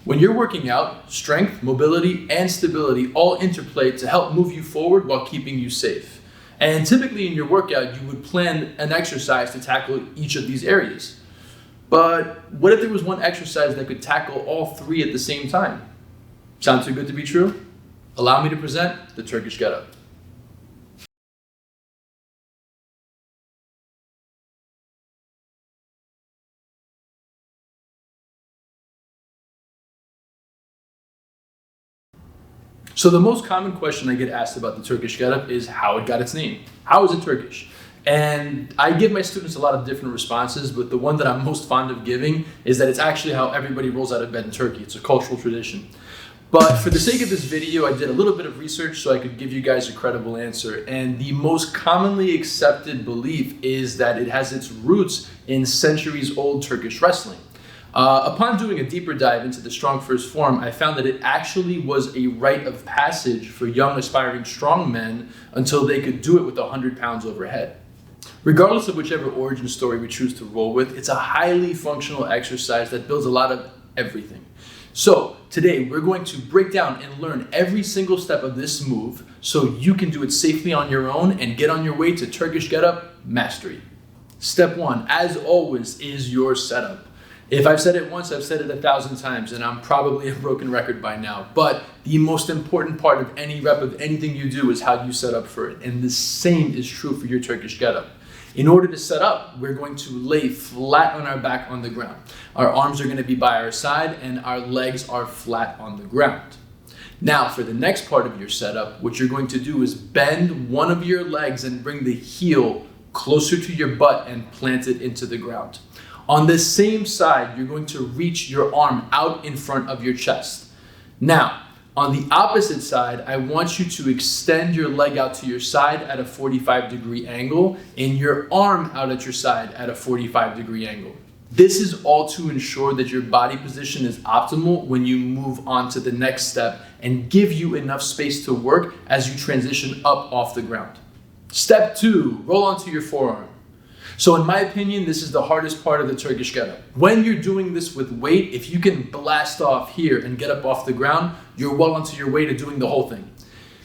When you're working out, strength, mobility, and stability all interplay to help move you forward while keeping you safe. And typically in your workout, you would plan an exercise to tackle each of these areas. But what if there was one exercise that could tackle all three at the same time? Sound too good to be true? Allow me to present the Turkish Get Up. So the most common question I get asked about the Turkish Get Up is how it got its name. How is it Turkish? And I give my students a lot of different responses, but the one that I'm most fond of giving is that it's actually how everybody rolls out of bed in Turkey. It's a cultural tradition. But for the sake of this video, I did a little bit of research so I could give you guys a credible answer. And the most commonly accepted belief is that it has its roots in centuries-old Turkish wrestling. Upon doing a deeper dive into the strong first form, I found that it actually was a rite of passage for young aspiring strongmen until they could do it with 100 pounds overhead. Regardless of whichever origin story we choose to roll with, it's a highly functional exercise that builds a lot of everything. So today we're going to break down and learn every single step of this move so you can do it safely on your own and get on your way to Turkish Get Up mastery. Step one, as always, is your setup. If I've said it once, I've said it 1,000 times, and I'm probably a broken record by now. But the most important part of any rep of anything you do is how you set up for it. And the same is true for your Turkish Get Up. In order to set up, we're going to lay flat on our back on the ground. Our arms are going to be by our side, and our legs are flat on the ground. Now, for the next part of your setup, what you're going to do is bend one of your legs and bring the heel closer to your butt and plant it into the ground. On the same side, you're going to reach your arm out in front of your chest. Now, on the opposite side, I want you to extend your leg out to your side at a 45-degree angle and your arm out at your side at a 45-degree angle. This is all to ensure that your body position is optimal when you move on to the next step and give you enough space to work as you transition up off the ground. Step two, roll onto your forearm. So in my opinion, this is the hardest part of the Turkish Get Up. When you're doing this with weight, if you can blast off here and get up off the ground, you're well onto your way to doing the whole thing.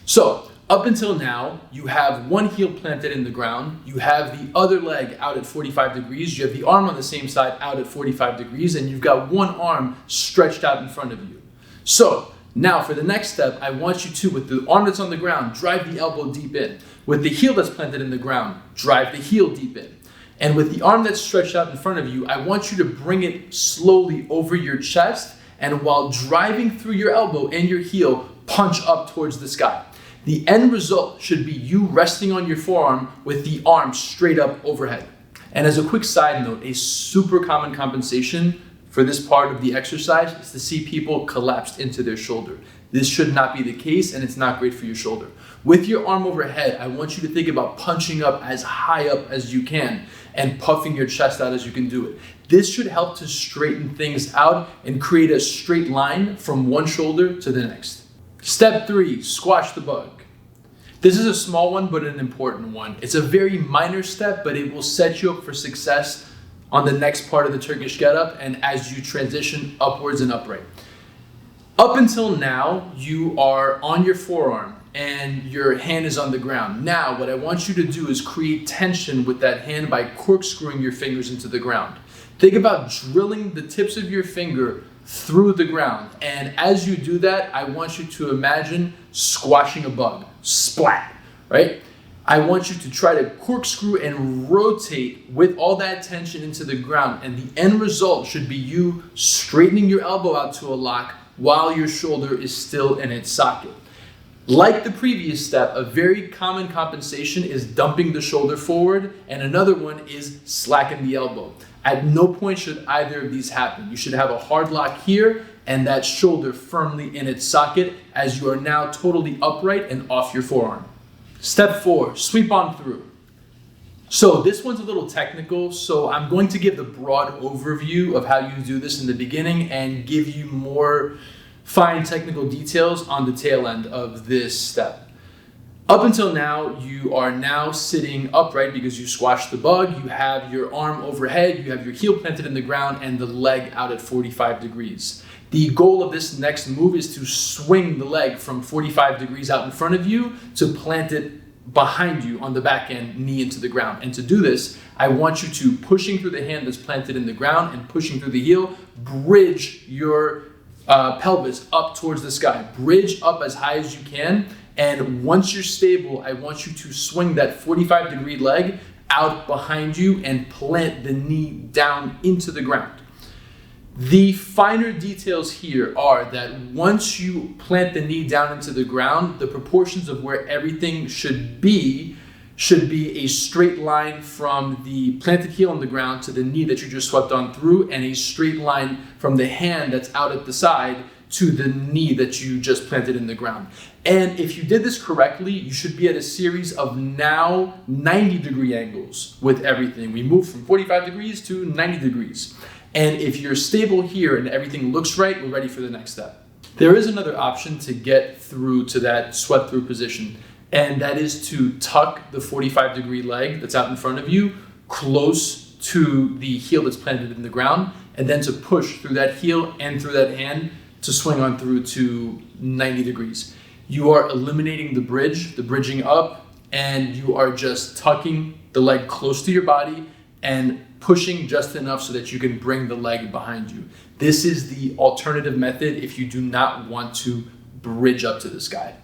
So up until now, you have one heel planted in the ground, you have the other leg out at 45 degrees, you have the arm on the same side out at 45 degrees, and you've got one arm stretched out in front of you. So now for the next step, I want you to, with the arm that's on the ground, drive the elbow deep in. With the heel that's planted in the ground, drive the heel deep in. And with the arm that's stretched out in front of you, I want you to bring it slowly over your chest, and while driving through your elbow and your heel, punch up towards the sky. The end result should be you resting on your forearm with the arm straight up overhead. And as a quick side note, a super common compensation for this part of the exercise is to see people collapsed into their shoulder. This should not be the case, and it's not great for your shoulder. With your arm overhead, I want you to think about punching up as high up as you can and puffing your chest out as you can do it. This should help to straighten things out and create a straight line from one shoulder to the next. Step three, squash the bug. This is a small one, but an important one. It's a very minor step, but it will set you up for success on the next part of the Turkish Get Up and as you transition upwards and upright. Up until now, you are on your forearm and your hand is on the ground. Now, what I want you to do is create tension with that hand by corkscrewing your fingers into the ground. Think about drilling the tips of your finger through the ground. And as you do that, I want you to imagine squashing a bug. Splat, right? I want you to try to corkscrew and rotate with all that tension into the ground. And the end result should be you straightening your elbow out to a lock while your shoulder is still in its socket. Like the previous step, a very common compensation is dumping the shoulder forward, and another one is slacken the elbow. At no point should either of these happen. You should have a hard lock here and that shoulder firmly in its socket as you are now totally upright and off your forearm. Step four, sweep on through. So this one's a little technical, so I'm going to give the broad overview of how you do this in the beginning and give you more fine technical details on the tail end of this step. Up until now, you are now sitting upright because you squashed the bug, you have your arm overhead, you have your heel planted in the ground, and the leg out at 45 degrees. The goal of this next move is to swing the leg from 45 degrees out in front of you to plant it behind you on the back end, knee into the ground. And to do this, I want you to, pushing through the hand that's planted in the ground and pushing through the heel, bridge your pelvis up towards the sky. Bridge up as high as you can. And once you're stable, I want you to swing that 45-degree leg out behind you and plant the knee down into the ground. The finer details here are that once you plant the knee down into the ground, the proportions of where everything should be a straight line from the planted heel on the ground to the knee that you just swept on through, and a straight line from the hand that's out at the side to the knee that you just planted in the ground. And if you did this correctly, you should be at a series of now 90-degree angles with everything. We moved from 45 degrees to 90 degrees. And if you're stable here and everything looks right, we're ready for the next step. There is another option to get through to that swept through position, and that is to tuck the 45-degree leg that's out in front of you close to the heel that's planted in the ground, and then to push through that heel and through that hand to swing on through to 90 degrees. You are eliminating the bridge, the bridging up, and you are just tucking the leg close to your body and pushing just enough so that you can bring the leg behind you. This is the alternative method if you do not want to bridge up to the sky.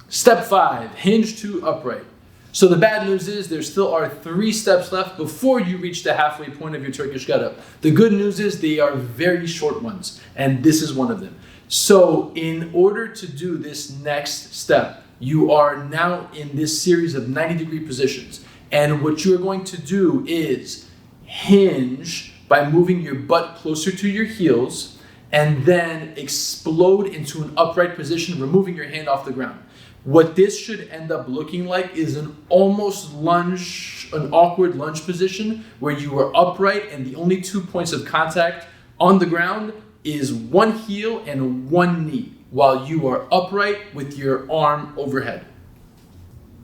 Step 5, hinge to upright. So the bad news is there still are 3 steps left before you reach the halfway point of your Turkish Get Up. The good news is they are very short ones, and this is one of them. So in order to do this next step, you are now in this series of 90-degree positions. And what you're going to do is hinge by moving your butt closer to your heels and then explode into an upright position, removing your hand off the ground. What this should end up looking like is an almost lunge, an awkward lunge position where you are upright and the only 2 points of contact on the ground is one heel and one knee while you are upright with your arm overhead.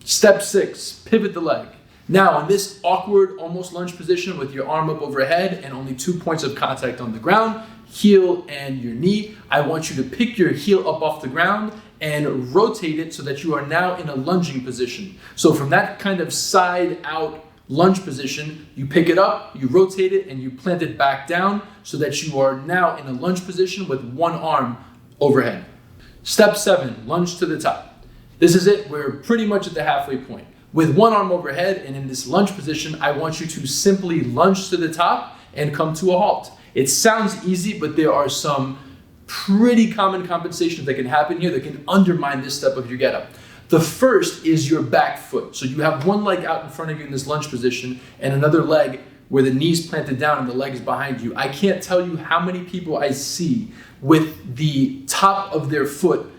Step 6, pivot the leg. Now, in this awkward, almost lunge position with your arm up overhead and only 2 points of contact on the ground, heel and your knee, I want you to pick your heel up off the ground and rotate it so that you are now in a lunging position. So from that kind of side out lunge position, you pick it up, you rotate it, and you plant it back down so that you are now in a lunge position with one arm overhead. Step 7, lunge to the top. This is it. We're pretty much at the halfway point. With one arm overhead and in this lunge position, I want you to simply lunge to the top and come to a halt. It sounds easy, but there are some pretty common compensations that can happen here that can undermine this step of your get up. The first is your back foot. So you have one leg out in front of you in this lunge position and another leg where the knee's planted down and the leg is behind you. I can't tell you how many people I see with the top of their foot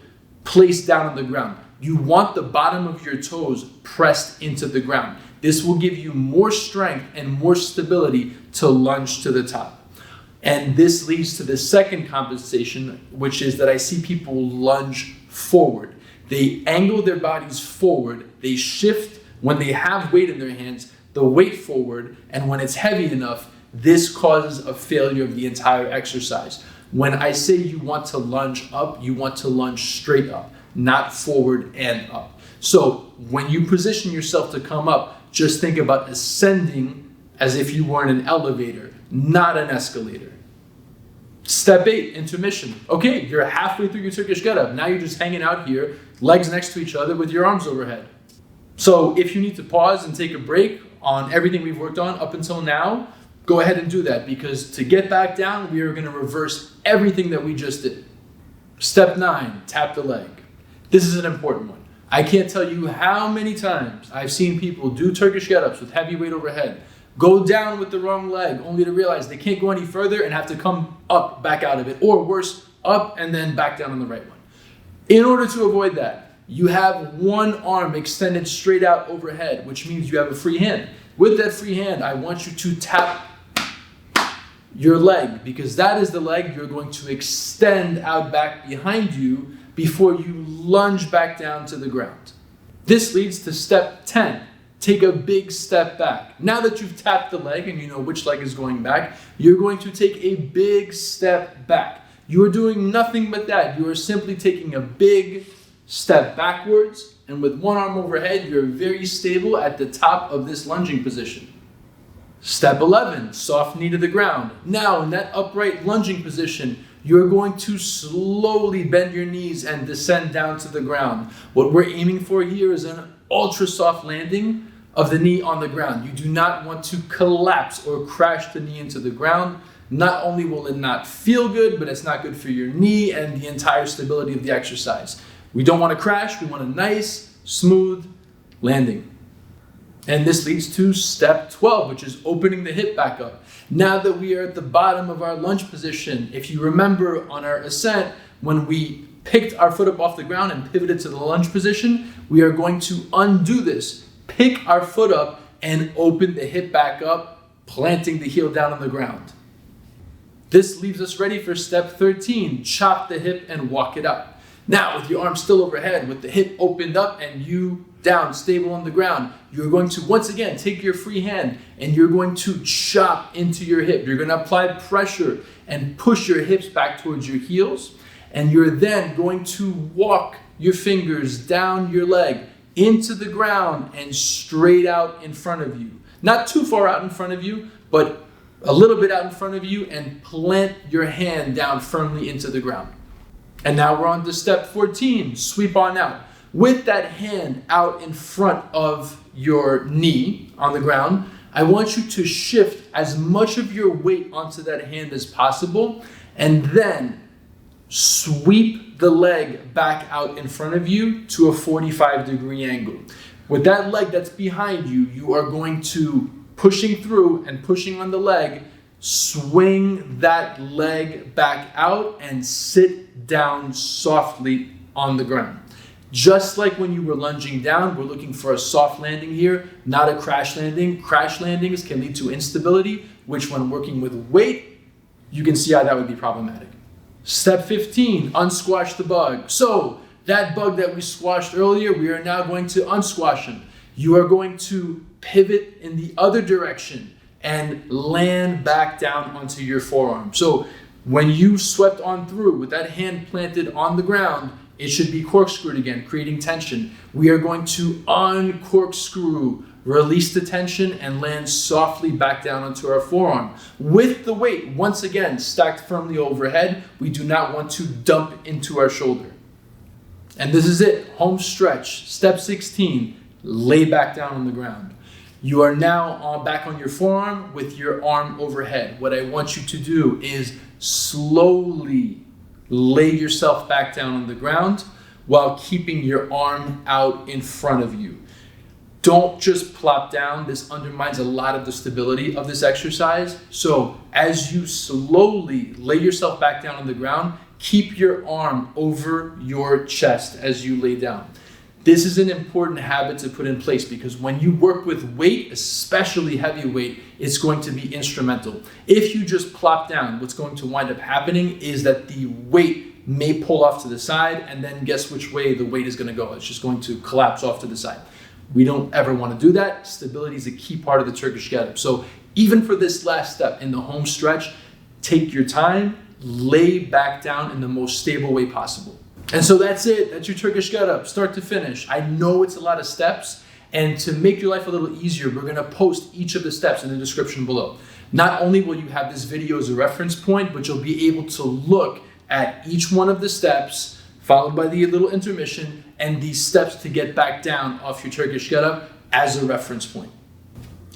placed down on the ground. You want the bottom of your toes pressed into the ground. This will give you more strength and more stability to lunge to the top. And this leads to the second compensation, which is that I see people lunge forward. They angle their bodies forward. They shift when they have weight in their hands, the weight forward, and when it's heavy enough, this causes a failure of the entire exercise. When I say you want to lunge up, you want to lunge straight up, not forward and up. So when you position yourself to come up, just think about ascending as if you were in an elevator, not an escalator. Step 8, intermission. Okay, you're halfway through your Turkish Get Up. Now you're just hanging out here, legs next to each other with your arms overhead. So if you need to pause and take a break on everything we've worked on up until now, go ahead and do that, because to get back down, we are going to reverse everything that we just did. Step 9, tap the leg. This is an important one. I can't tell you how many times I've seen people do Turkish Get Ups with heavy weight overhead, go down with the wrong leg, only to realize they can't go any further and have to come up, back out of it, or worse, up and then back down on the right one. In order to avoid that, you have one arm extended straight out overhead, which means you have a free hand. With that free hand, I want you to tap your leg, because that is the leg you're going to extend out back behind you before you lunge back down to the ground. This leads to step 10. Take a big step back. Now that you've tapped the leg and you know which leg is going back, you're going to take a big step back. you are doing nothing but that. You are simply taking a big step backwards, and with one arm overhead, you're very stable at the top of this lunging position. Step 11, soft knee to the ground. Now, in that upright lunging position, you're going to slowly bend your knees and descend down to the ground. What we're aiming for here is an ultra soft landing of the knee on the ground. You do not want to collapse or crash the knee into the ground. Not only will it not feel good, but it's not good for your knee and the entire stability of the exercise. We don't want to crash, we want a nice, smooth landing. And this leads to step 12, which is opening the hip back up. Now that we are at the bottom of our lunge position, if you remember on our ascent, when we picked our foot up off the ground and pivoted to the lunge position, we are going to undo this. Pick our foot up and open the hip back up, planting the heel down on the ground. This leaves us ready for step 13, chop the hip and walk it up. Now, with your arm still overhead, with the hip opened up and you down, stable on the ground, you're going to once again take your free hand and you're going to chop into your hip. You're going to apply pressure and push your hips back towards your heels. And you're then going to walk your fingers down your leg into the ground and straight out in front of you. Not too far out in front of you, but a little bit out in front of you, and plant your hand down firmly into the ground. And now we're on to step 14, sweep on out. With that hand out in front of your knee on the ground, I want you to shift as much of your weight onto that hand as possible, and then sweep the leg back out in front of you to a 45-degree angle. With that leg that's behind you, you are going to, pushing through and pushing on the leg, swing that leg back out and sit down softly on the ground. Just like when you were lunging down, we're looking for a soft landing here, not a crash landing. Crash landings can lead to instability, which when working with weight, you can see how that would be problematic. Step 15, unsquash the bug. So that bug that we squashed earlier, we are now going to unsquash him. You are going to pivot in the other direction and land back down onto your forearm. So when you swept on through with that hand planted on the ground, it should be corkscrewed again, creating tension. We are going to uncorkscrew, release the tension, and land softly back down onto our forearm. With the weight, once again, stacked firmly overhead, we do not want to dump into our shoulder. And this is it, home stretch. Step 16, lay back down on the ground. You are now back on your forearm with your arm overhead. What I want you to do is slowly lay yourself back down on the ground while keeping your arm out in front of you. Don't just plop down. This undermines a lot of the stability of this exercise. So as you slowly lay yourself back down on the ground, keep your arm over your chest as you lay down. This is an important habit to put in place because when you work with weight, especially heavy weight, it's going to be instrumental. If you just plop down, what's going to wind up happening is that the weight may pull off to the side, and then guess which way the weight is going to go? It's just going to collapse off to the side. We don't ever want to do that. Stability is a key part of the Turkish Get Up. So even for this last step in the home stretch, take your time, lay back down in the most stable way possible. And so that's it. That's your Turkish Get Up, start to finish. I know it's a lot of steps, and to make your life a little easier, we're going to post each of the steps in the description below. Not only will you have this video as a reference point, but you'll be able to look at each one of the steps, followed by the little intermission, and these steps to get back down off your Turkish Get Up as a reference point.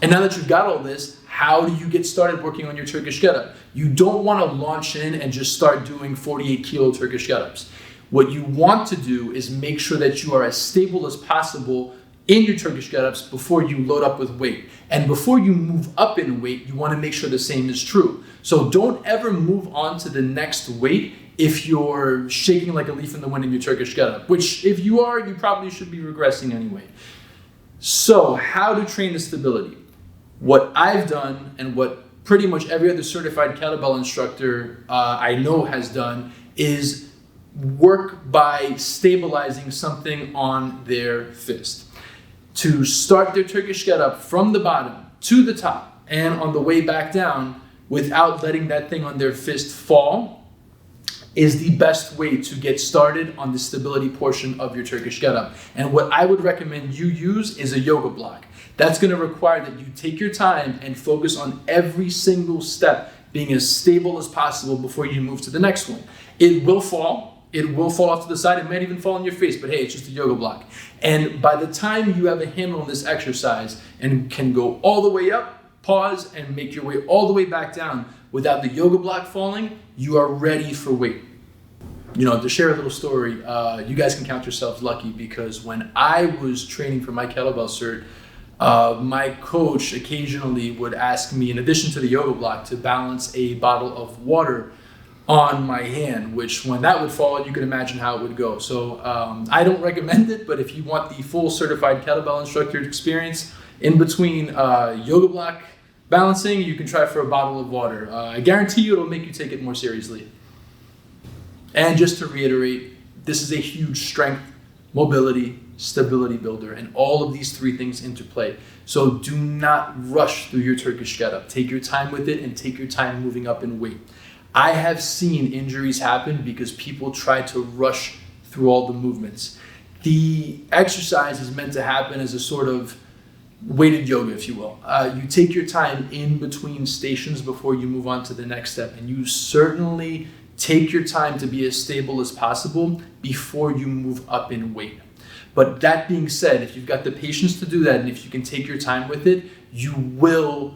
And now that you've got all this, how do you get started working on your Turkish Get Up? You don't want to launch in and just start doing 48 kilo Turkish Get Ups. What you want to do is make sure that you are as stable as possible in your Turkish Get Ups before you load up with weight. And before you move up in weight, you want to make sure the same is true. So don't ever move on to the next weight if you're shaking like a leaf in the wind in your Turkish Get Up, which if you are, you probably should be regressing anyway. So how to train the stability? What I've done and what pretty much every other certified kettlebell instructor I know has done is work by stabilizing something on their fist. To start their Turkish Get Up from the bottom to the top and on the way back down without letting that thing on their fist fall, is the best way to get started on the stability portion of your Turkish Get Up. And what I would recommend you use is a yoga block. That's going to require that you take your time and focus on every single step being as stable as possible before you move to the next one. It will fall. It will fall off to the side. It might even fall on your face, but hey, it's just a yoga block. And by the time you have a handle on this exercise and can go all the way up, pause, and make your way all the way back down without the yoga block falling, you are ready for weight. You know, to share a little story, you guys can count yourselves lucky, because when I was training for my kettlebell cert, my coach occasionally would ask me, in addition to the yoga block, to balance a bottle of water on my hand, which when that would fall, you can imagine how it would go. So I don't recommend it, but if you want the full certified kettlebell instructor experience in between yoga block balancing, you can try for a bottle of water. I guarantee you it'll make you take it more seriously. And just to reiterate, this is a huge strength, mobility, stability builder, and all of these three things interplay. So do not rush through your Turkish Get Up. Take your time with it and take your time moving up in weight. I have seen injuries happen because people try to rush through all the movements. The exercise is meant to happen as a sort of weighted yoga, if you will. You take your time in between stations before you move on to the next step, and you certainly take your time to be as stable as possible before you move up in weight. But that being said, if you've got the patience to do that, and if you can take your time with it, you will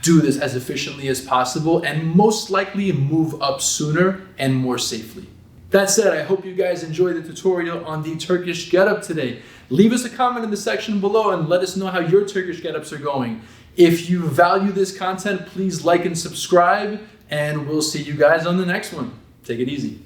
do this as efficiently as possible and most likely move up sooner and more safely. That said, I hope you guys enjoyed the tutorial on the Turkish Get Up today. Leave us a comment in the section below and let us know how your Turkish Get Ups are going. If you value this content, please like and subscribe, and we'll see you guys on the next one. Take it easy.